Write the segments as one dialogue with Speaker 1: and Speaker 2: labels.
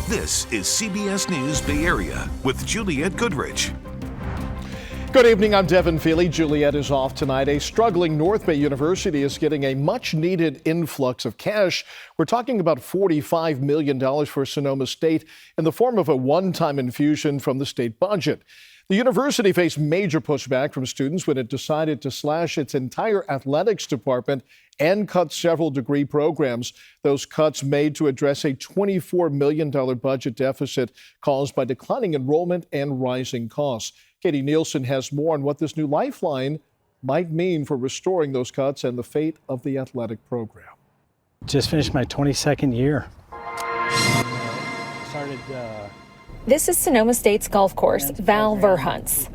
Speaker 1: This is CBS News Bay Area with Juliette Goodrich.
Speaker 2: Good evening, I'm Devin Feely. Juliette is off tonight. A struggling North Bay University is getting a much-needed influx of cash. We're talking about $45 million for Sonoma State in the form of a one-time infusion from the state budget. The university faced major pushback from students when it decided to slash its entire athletics department and cut several degree programs. Those cuts made to address a $24 million budget deficit caused by declining enrollment and rising costs. Katie Nielsen has more on what this new lifeline might mean for restoring those cuts and the fate of the athletic program.
Speaker 3: Just finished my 22nd year.
Speaker 4: This is Sonoma State's golf course, Valkyries,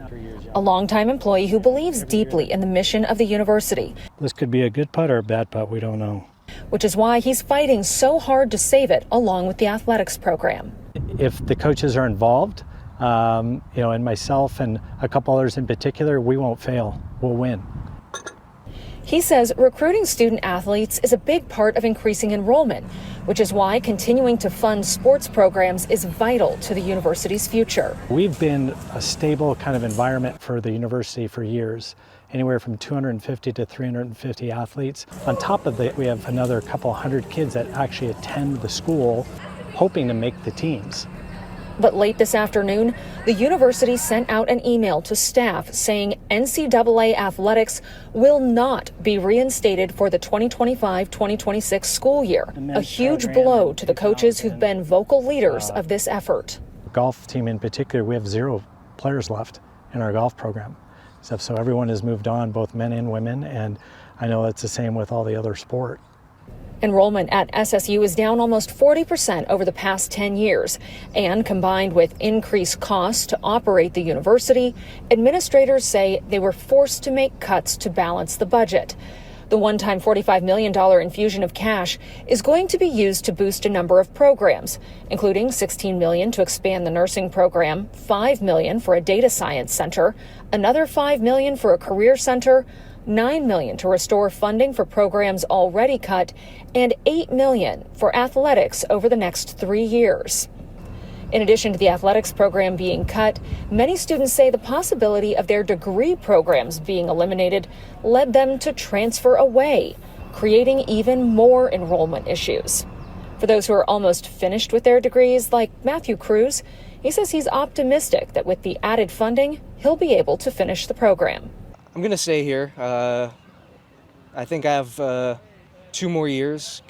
Speaker 4: a longtime employee who believes deeply in the mission of the university.
Speaker 3: This could be a good putt or a bad putt, we don't know.
Speaker 4: Which is why he's fighting so hard to save it along with the athletics program.
Speaker 3: If the coaches are involved, and myself and a couple others in particular, we won't fail, we'll win.
Speaker 4: He says recruiting student athletes is a big part of increasing enrollment, which is why continuing to fund sports programs is vital to the university's future.
Speaker 3: We've been a stable kind of environment for the university for years, anywhere from 250 to 350 athletes. On top of that, we have another couple hundred kids that actually attend the school, hoping to make the teams.
Speaker 4: But late this afternoon, the university sent out an email to staff saying NCAA athletics will not be reinstated for the 2025-2026 school year, a huge blow to the coaches who've been vocal leaders of this effort.
Speaker 3: Golf team in particular, we have 0 players left in our golf program. So everyone has moved on, both men and women, and I know it's the same with all the other sport.
Speaker 4: Enrollment at SSU is down almost 40% over the past 10 years, and combined with increased costs to operate the university, administrators say they were forced to make cuts to balance the budget. The one-time $45 million infusion of cash is going to be used to boost a number of programs, including $16 million to expand the nursing program, $5 million for a data science center, another $5 million for a career center, $9 million to restore funding for programs already cut, and $8 million for athletics over the next 3 years. In addition to the athletics program being cut, many students say the possibility of their degree programs being eliminated led them to transfer away, creating even more enrollment issues. For those who are almost finished with their degrees, like Matthew Cruz, he says he's optimistic that with the added funding, he'll be able to finish the program.
Speaker 5: I'm going to stay here. I think I have 2 more years,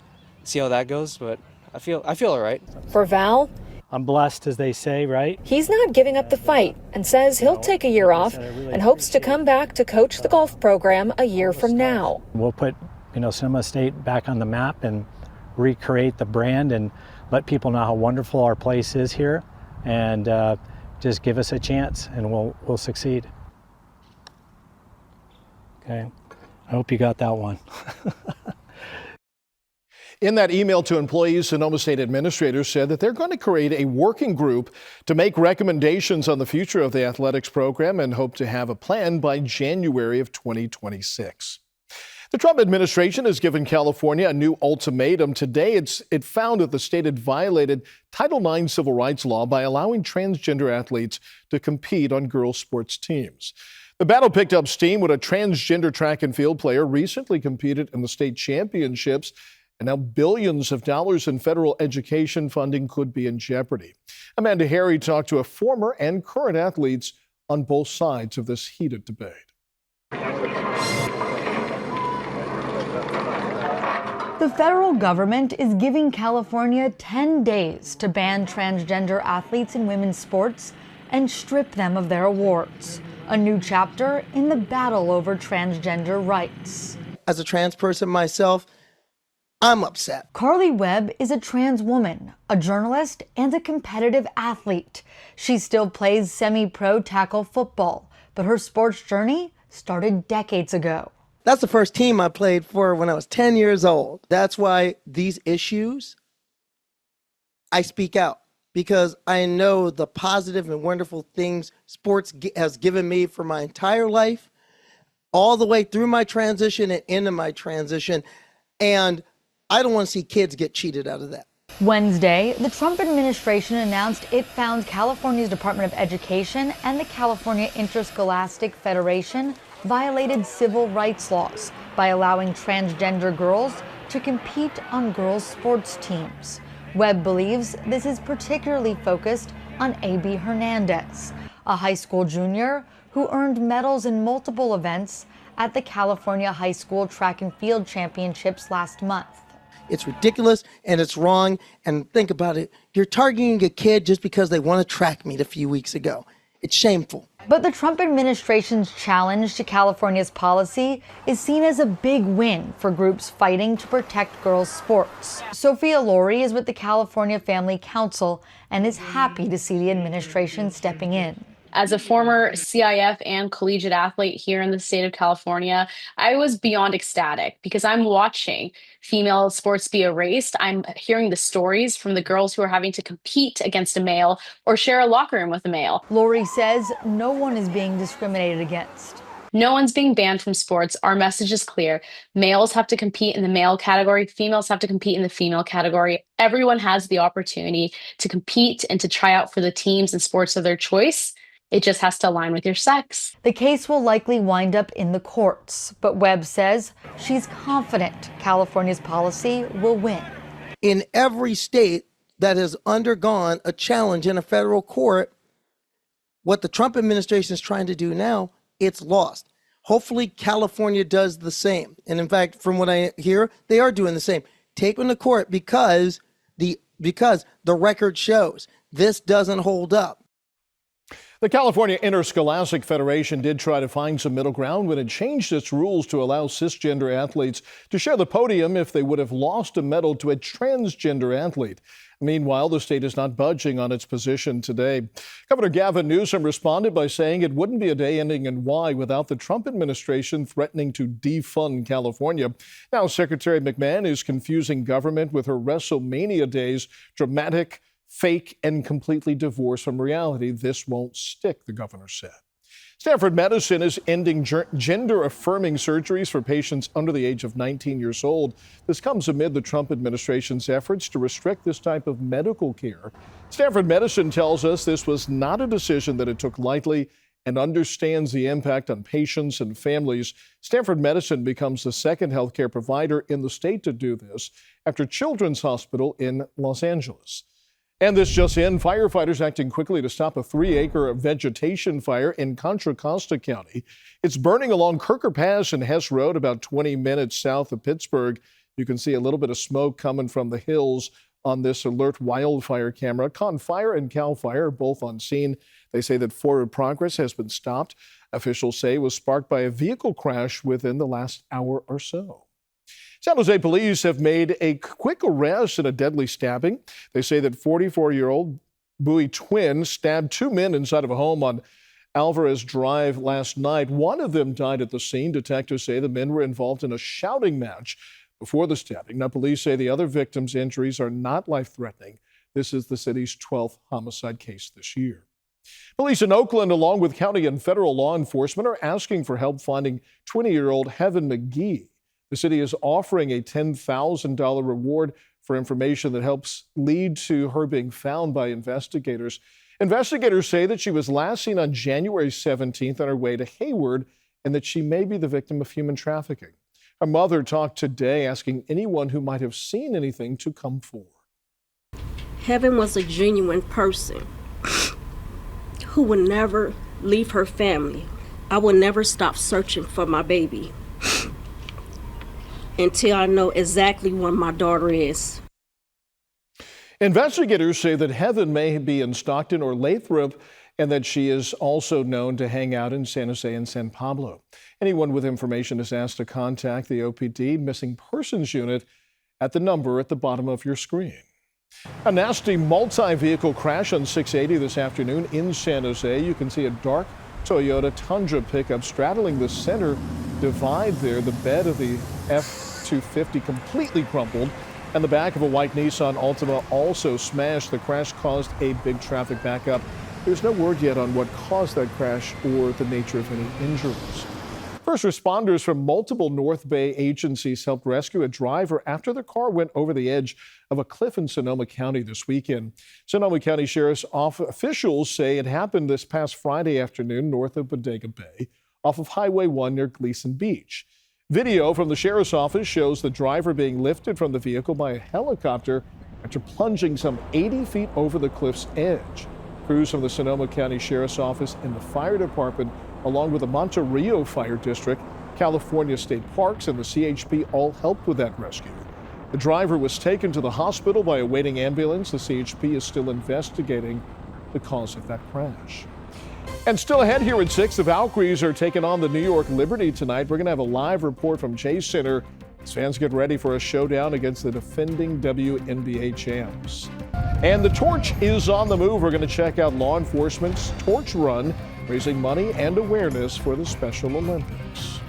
Speaker 5: see how that goes, but I feel all right.
Speaker 4: For Val,
Speaker 3: I'm blessed, as they say, right?
Speaker 4: He's not giving up the fight and says he'll take a year off and hopes to come back to coach the golf program a year from now.
Speaker 3: We'll put, Sonoma State back on the map and recreate the brand and let people know how wonderful our place is here, and just give us a chance and we'll succeed. Okay, I hope you got that one.
Speaker 2: In that email to employees, Sonoma State administrators said that they're going to create a working group to make recommendations on the future of the athletics program and hope to have a plan by January of 2026. The Trump administration has given California a new ultimatum. Today, it found that the state had violated Title IX civil rights law by allowing transgender athletes to compete on girls' sports teams. The battle picked up steam when a transgender track and field player recently competed in the state championships, and now billions of dollars in federal education funding could be in jeopardy. Amanda Harry talked to former and current athletes on both sides of this heated debate.
Speaker 6: The federal government is giving California 10 days to ban transgender athletes in women's sports and strip them of their awards. A new chapter in the battle over transgender rights.
Speaker 7: As a trans person myself, I'm upset.
Speaker 6: Carly Webb is a trans woman, a journalist, and a competitive athlete. She still plays semi-pro tackle football, but her sports journey started decades ago.
Speaker 7: That's the first team I played for when I was 10 years old. That's why these issues, I speak out. Because I know the positive and wonderful things sports has given me for my entire life, all the way through my transition and into my transition. And I don't want to see kids get cheated out of that.
Speaker 6: Wednesday, the Trump administration announced it found California's Department of Education and the California Interscholastic Federation violated civil rights laws by allowing transgender girls to compete on girls' sports teams. Webb believes this is particularly focused on A.B. Hernandez, a high school junior who earned medals in multiple events at the California High School Track and Field Championships last month.
Speaker 7: It's ridiculous and it's wrong. And think about it. You're targeting a kid just because they won a track meet a few weeks ago. It's shameful.
Speaker 6: But the Trump administration's challenge to California's policy is seen as a big win for groups fighting to protect girls' sports. Sophia Laurie is with the California Family Council and is happy to see the administration stepping in.
Speaker 8: As a former CIF and collegiate athlete here in the state of California, I was beyond ecstatic because I'm watching female sports be erased. I'm hearing the stories from the girls who are having to compete against a male or share a locker room with a male.
Speaker 6: Laurie says no one is being discriminated against.
Speaker 8: No one's being banned from sports. Our message is clear. Males have to compete in the male category. Females have to compete in the female category. Everyone has the opportunity to compete and to try out for the teams and sports of their choice. It just has to align with your sex.
Speaker 6: The case will likely wind up in the courts, but Webb says she's confident California's policy will win.
Speaker 7: In every state that has undergone a challenge in a federal court, what the Trump administration is trying to do now, it's lost. Hopefully California does the same. And in fact, from what I hear, they are doing the same. Take them to court because the record shows this doesn't hold up.
Speaker 2: The California Interscholastic Federation did try to find some middle ground when it changed its rules to allow cisgender athletes to share the podium if they would have lost a medal to a transgender athlete. Meanwhile, the state is not budging on its position today. Governor Gavin Newsom responded by saying it wouldn't be a day ending in Y without the Trump administration threatening to defund California. Now, Secretary McMahon is confusing government with her WrestleMania days, dramatic, fake, and completely divorced from reality. This won't stick, the governor said. Stanford Medicine is ending gender-affirming surgeries for patients under the age of 19 years old. This comes amid the Trump administration's efforts to restrict this type of medical care. Stanford Medicine tells us this was not a decision that it took lightly and understands the impact on patients and families. Stanford Medicine becomes the second healthcare provider in the state to do this after Children's Hospital in Los Angeles. And this just in, firefighters acting quickly to stop a 3-acre vegetation fire in Contra Costa County. It's burning along Kirker Pass and Hess Road, about 20 minutes south of Pittsburgh. You can see a little bit of smoke coming from the hills on this alert wildfire camera. Con Fire and Cal Fire are both on scene. They say that forward progress has been stopped. Officials say it was sparked by a vehicle crash within the last hour or so. San Jose police have made a quick arrest in a deadly stabbing. They say that 44-year-old Bowie twin stabbed 2 men inside of a home on Alvarez Drive last night. One of them died at the scene. Detectives say the men were involved in a shouting match before the stabbing. Now, police say the other victims' injuries are not life-threatening. This is the city's 12th homicide case this year. Police in Oakland, along with county and federal law enforcement, are asking for help finding 20-year-old Heaven McGee. The city is offering a $10,000 reward for information that helps lead to her being found by investigators. Investigators say that she was last seen on January 17th on her way to Hayward and that she may be the victim of human trafficking. Her mother talked today, asking anyone who might have seen anything to come forward.
Speaker 9: Heaven was a genuine person who would never leave her family. I will never stop searching for my baby until I know exactly where my daughter is.
Speaker 2: Investigators say that Heaven may be in Stockton or Lathrop and that she is also known to hang out in San Jose and San Pablo. Anyone with information is asked to contact the OPD Missing Persons Unit at the number at the bottom of your screen. A nasty multi-vehicle crash on 680 this afternoon in San Jose. You can see a dark Toyota Tundra pickup straddling the center divide there. The bed of the F-250 completely crumpled, and the back of a white Nissan Altima also smashed. The crash caused a big traffic backup. There's no word yet on what caused that crash or the nature of any injuries. First responders from multiple North Bay agencies helped rescue a driver after the car went over the edge of a cliff in Sonoma County this weekend. Sonoma County Sheriff's officials say it happened this past Friday afternoon north of Bodega Bay, off of Highway 1 near Gleason Beach. Video from the sheriff's office shows the driver being lifted from the vehicle by a helicopter after plunging some 80 feet over the cliff's edge. Crews from the Sonoma County Sheriff's Office and the fire department, along with the Monterey Fire District, California State Parks, and the CHP all helped with that rescue. The driver was taken to the hospital by a waiting ambulance. The CHP is still investigating the cause of that crash. And still ahead here at 6, the Valkyries are taking on the New York Liberty tonight. We're going to have a live report from Chase Center as fans get ready for a showdown against the defending WNBA champs. And the torch is on the move. We're going to check out law enforcement's torch run, raising money and awareness for the Special Olympics.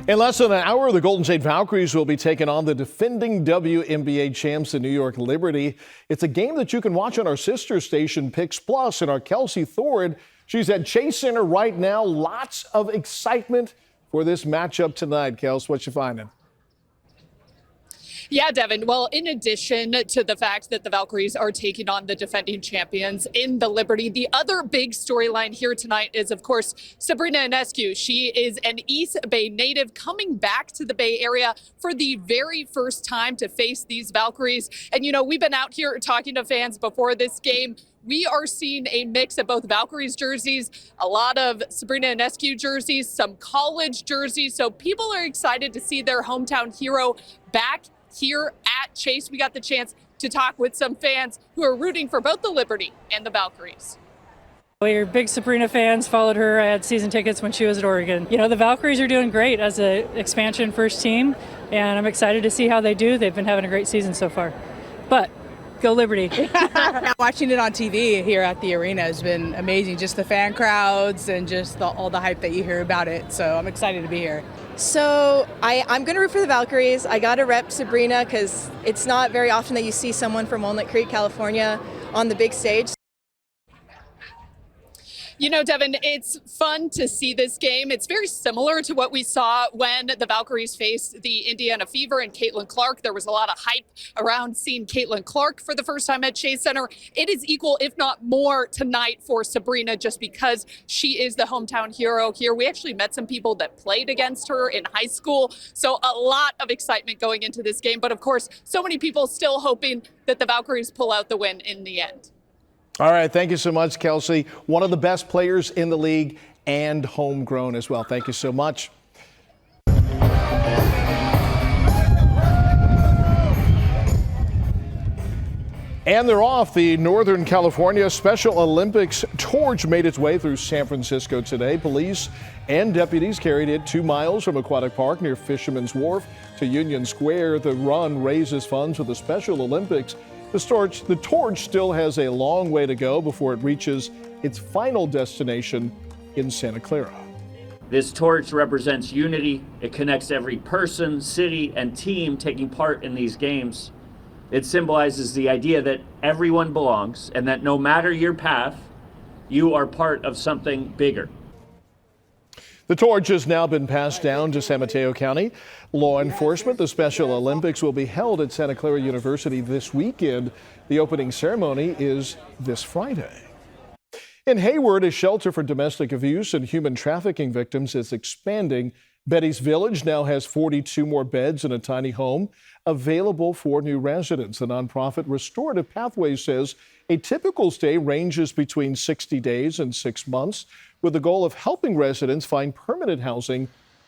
Speaker 2: In less than an hour, the Golden State Valkyries will be taking on the defending WNBA champs, the New York Liberty. It's a game that you can watch on our sister station, Pix Plus, and our Kelsey Thorne. She's at Chase Center right now. Lots of excitement for this matchup tonight. Kels, what you finding?
Speaker 10: Yeah, Devin. Well, in addition to the fact that the Valkyries are taking on the defending champions in the Liberty, the other big storyline here tonight is, of course, Sabrina Ionescu. She is an East Bay native coming back to the Bay Area for the very first time to face these Valkyries. And, you know, we've been out here talking to fans before this game. We are seeing a mix of both Valkyries jerseys, a lot of Sabrina Ionescu jerseys, some college jerseys. So people are excited to see their hometown hero back here at Chase. We got the chance to talk with some fans who are rooting for both the Liberty and the Valkyries.
Speaker 11: We're big Sabrina fans, followed her. I had season tickets when she was at Oregon. You know, the Valkyries are doing great as an expansion first team, and I'm excited to see how they do. They've been having a great season so far. But go Liberty.
Speaker 12: Watching it on TV here at the arena has been amazing. Just the fan crowds and just all the hype that you hear about it. So I'm excited to be here.
Speaker 13: So I'm going to root for the Valkyries. I got to rep Sabrina because it's not very often that you see someone from Walnut Creek, California on the big stage.
Speaker 10: You know, Devin, it's fun to see this game. It's very similar to what we saw when the Valkyries faced the Indiana Fever and Caitlin Clark. There was a lot of hype around seeing Caitlin Clark for the first time at Chase Center. It is equal, if not more, tonight for Sabrina just because she is the hometown hero here. We actually met some people that played against her in high school. So a lot of excitement going into this game. But of course, so many people still hoping that the Valkyries pull out the win in the end.
Speaker 2: All right, thank you so much, Kelsey. One of the best players in the league and homegrown as well. Thank you so much. And they're off. The Northern California Special Olympics torch made its way through San Francisco today. Police and deputies carried it 2 miles from Aquatic Park near Fisherman's Wharf to Union Square. The run raises funds for the Special Olympics. The torch still has a long way to go before it reaches its final destination in Santa Clara.
Speaker 14: This torch represents unity. It connects every person, city, and team taking part in these games. It symbolizes the idea that everyone belongs and that no matter your path, you are part of something bigger.
Speaker 2: The torch has now been passed down to San Mateo County law enforcement. The Special Olympics will be held at Santa Clara University this weekend. The opening ceremony is this Friday. In Hayward, a shelter for domestic abuse and human trafficking victims is expanding. Betty's Village now has 42 more beds in a tiny home available for new residents. The nonprofit Restorative Pathways says a typical stay ranges between 60 days and 6 months, with the goal of helping residents find permanent housing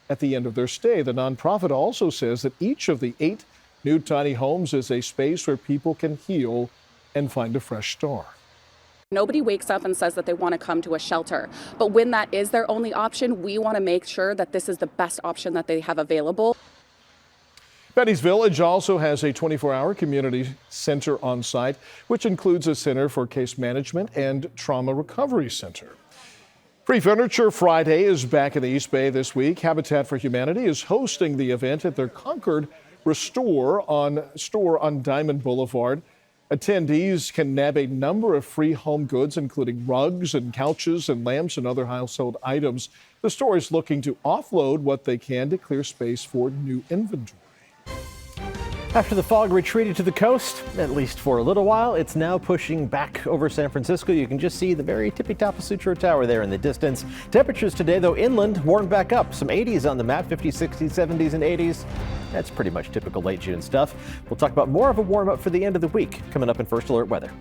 Speaker 2: at the end of their stay. The nonprofit also says that each of the 8 new tiny homes is a space where people can heal and find a fresh start.
Speaker 15: Nobody wakes up and says that they want to come to a shelter, but when that is their only option, we want to make sure that this is the best option that they have available.
Speaker 2: Betty's Village also has a 24-hour community center on site, which includes a center for case management and trauma recovery center. Free Furniture Friday is back in the East Bay this week. Habitat for Humanity is hosting the event at their Concord store on Diamond Boulevard. Attendees can nab a number of free home goods, including rugs and couches and lamps and other household items. The store is looking to offload what they can to clear space for new inventory.
Speaker 16: After the fog retreated to the coast, at least for a little while, it's now pushing back over San Francisco. You can just see the very tippy top of Sutro Tower there in the distance. Temperatures today, though, inland warmed back up. Some 80s on the map, 50s, 60s, 70s, and 80s. That's pretty much typical late June stuff. We'll talk about more of a warm up for the end of the week coming up in First Alert Weather.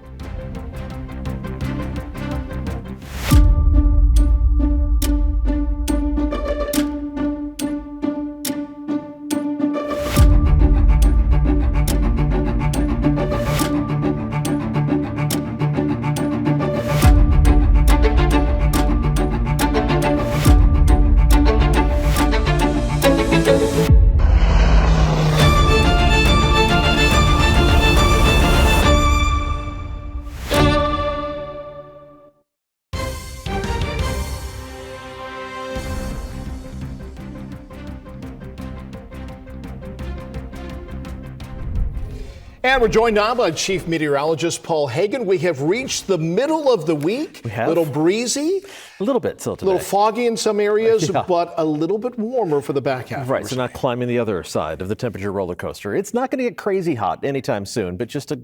Speaker 2: And we're joined now by Chief Meteorologist Paul Hagan. We have reached the middle of the week.
Speaker 16: We have.
Speaker 2: A little breezy.
Speaker 16: A little bit still today.
Speaker 2: A little foggy in some areas,
Speaker 16: Yeah.
Speaker 2: but a little bit warmer for the back half.
Speaker 16: Right, so not climbing the other side of the temperature roller coaster. It's not going to get crazy hot anytime soon, but just a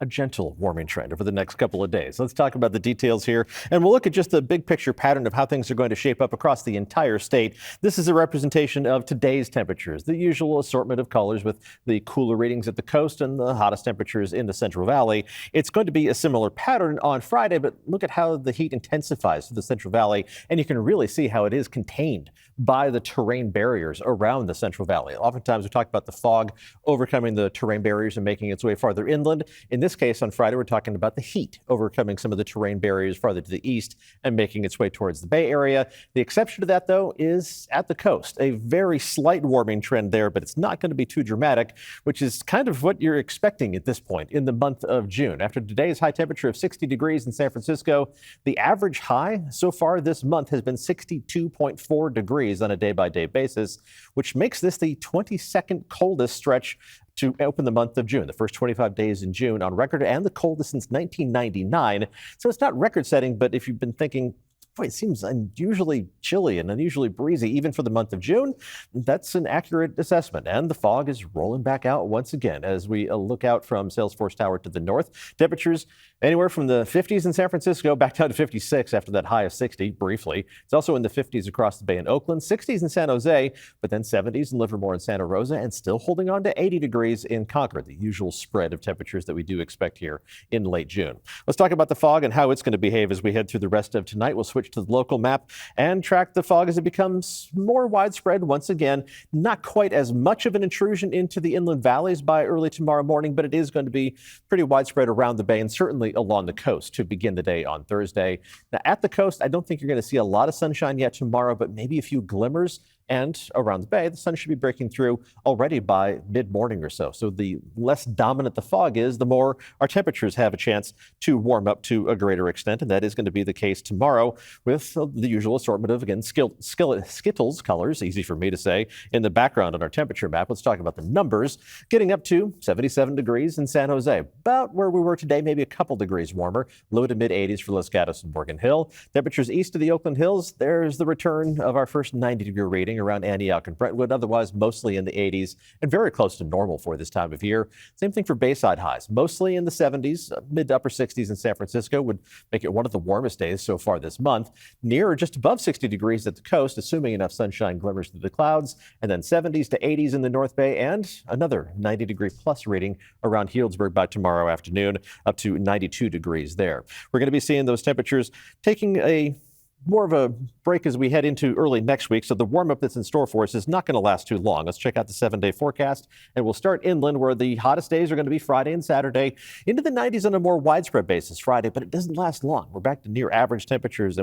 Speaker 16: gentle warming trend over the next couple of days. Let's talk about the details here, and we'll look at just the big picture pattern of how things are going to shape up across the entire state. This is a representation of today's temperatures, the usual assortment of colors with the cooler readings at the coast and the hottest temperatures in the Central Valley. It's going to be a similar pattern on Friday, but look at how the heat intensifies to the Central Valley, and you can really see how it is contained by the terrain barriers around the Central Valley. Oftentimes we talk about the fog overcoming the terrain barriers and making its way farther inland. In this case, on Friday, we're talking about the heat overcoming some of the terrain barriers farther to the east and making its way towards the Bay Area. The exception to that, though, is at the coast. A very slight warming trend there, but it's not going to be too dramatic, which is kind of what you're expecting at this point in the month of June. After today's high temperature of 60 degrees in San Francisco, the average high so far this month has been 62.4 degrees on a day-by-day basis, which makes this the 22nd coldest stretch to open the month of June, the first 25 days in June on record, and the coldest since 1999. So it's not record-setting, but if you've been thinking, boy, it seems unusually chilly and unusually breezy even for the month of June, that's an accurate assessment. And the fog is rolling back out once again as we look out from Salesforce Tower to the north. Temperatures anywhere from the 50s in San Francisco back down to 56 after that high of 60 briefly. It's also in the 50s across the bay in Oakland, 60s in San Jose, but then 70s in Livermore and Santa Rosa, and still holding on to 80 degrees in Concord, the usual spread of temperatures that we do expect here in late June. Let's talk about the fog and how it's going to behave as we head through the rest of tonight. We'll switch to the local map and track the fog as it becomes more widespread once again. Not quite as much of an intrusion into the inland valleys by early tomorrow morning, but it is going to be pretty widespread around the bay and certainly along the coast to begin the day on Thursday. Now, at the coast, I don't think you're going to see a lot of sunshine yet tomorrow, but maybe a few glimmers. And around the bay, the sun should be breaking through already by mid-morning or so. So the less dominant the fog is, the more our temperatures have a chance to warm up to a greater extent. And that is going to be the case tomorrow with the usual assortment of, again, Skittles colors, easy for me to say, in the background on our temperature map. Let's talk about the numbers. Getting up to 77 degrees in San Jose, about where we were today, maybe a couple degrees warmer. Low to mid-80s for Los Gatos and Morgan Hill. Temperatures east of the Oakland Hills, there's the return of our first 90-degree reading around Antioch and Brentwood, otherwise mostly in the 80s and very close to normal for this time of year. Same thing for Bayside highs, mostly in the 70s, mid to upper 60s in San Francisco would make it one of the warmest days so far this month. Near or just above 60 degrees at the coast, assuming enough sunshine glimmers through the clouds, and then 70s to 80s in the North Bay and another 90-degree plus reading around Healdsburg by tomorrow afternoon, up to 92 degrees there. We're going to be seeing those temperatures taking more of a break as we head into early next week. So the warm-up that's in store for us is not going to last too long. Let's check out the 7-day forecast, and we'll start inland where the hottest days are going to be Friday and Saturday, into the 90s on a more widespread basis Friday, but it doesn't last long. We're back to near average temperatures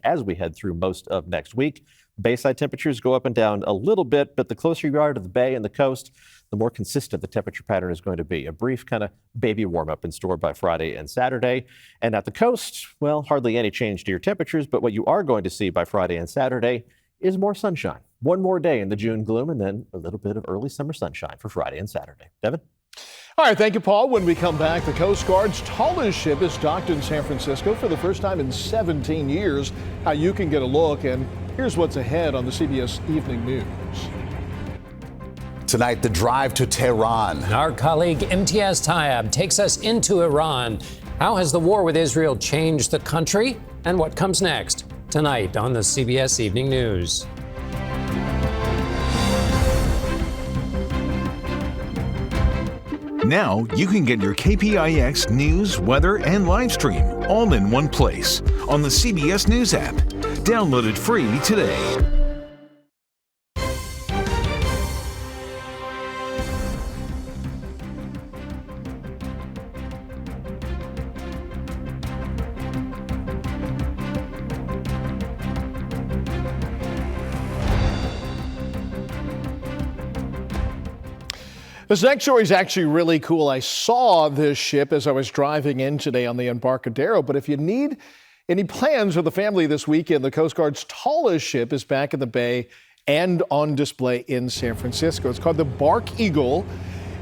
Speaker 16: as we head through most of next week. Bayside temperatures go up and down a little bit, but the closer you are to the bay and the coast, the more consistent the temperature pattern is going to be. A brief kind of baby warm-up in store by Friday and Saturday. And at the coast, well, hardly any change to your temperatures, but what you are going to see by Friday and Saturday is more sunshine. One more day in the June gloom, and then a little bit of early summer sunshine for Friday and Saturday. Devin?
Speaker 2: All right, thank you, Paul. When we come back, the Coast Guard's tallest ship is docked in San Francisco for the first time in 17 years. How you can get a look, and here's what's ahead on the CBS Evening News.
Speaker 17: Tonight, the drive to Tehran.
Speaker 18: Our colleague Imtiaz Tayeb takes us into Iran. How has the war with Israel changed the country? And what comes next? Tonight on the CBS Evening News.
Speaker 1: Now you can get your KPIX news, weather, and live stream all in one place on the CBS News app. Download it free today.
Speaker 2: This next story is actually really cool. I saw this ship as I was driving in today on the Embarcadero, but if you need any plans for the family this weekend, the Coast Guard's tallest ship is back in the bay and on display in San Francisco. It's called the Bark Eagle.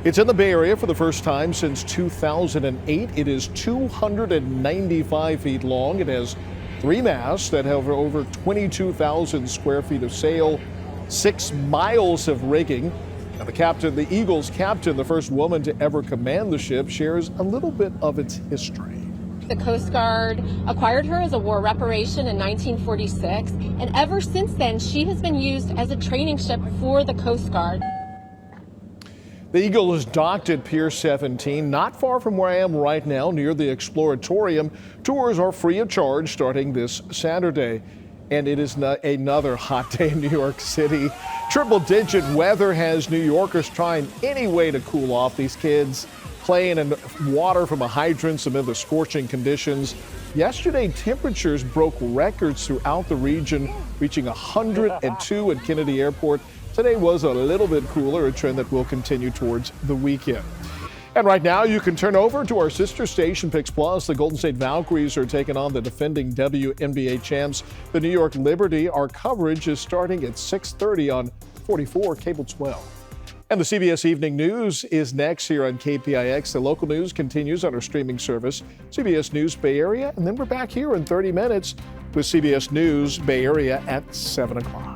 Speaker 2: It's in the Bay Area for the first time since 2008. It is 295 feet long. It has 3 masts that have over 22,000 square feet of sail, 6 miles of rigging. Now, the Eagle's captain, the first woman to ever command the ship, shares a little bit of its history.
Speaker 19: The Coast Guard acquired her as a war reparation in 1946, and ever since then, she has been used as a training ship for the Coast Guard.
Speaker 2: The Eagle is docked at Pier 17, not far from where I am right now, near the Exploratorium. Tours are free of charge starting this Saturday. And it is another hot day in New York City. Triple-digit weather has New Yorkers trying any way to cool off. These kids playing in water from a hydrant amid the scorching conditions. Yesterday, temperatures broke records throughout the region, reaching 102 at Kennedy Airport. Today was a little bit cooler, a trend that will continue towards the weekend. And right now, you can turn over to our sister station, Pix Plus. The Golden State Valkyries are taking on the defending WNBA champs, the New York Liberty. Our coverage is starting at 6:30 on 44 Cable 12. And the CBS Evening News is next here on KPIX. The local news continues on our streaming service, CBS News Bay Area. And then we're back here in 30 minutes with CBS News Bay Area at 7 o'clock.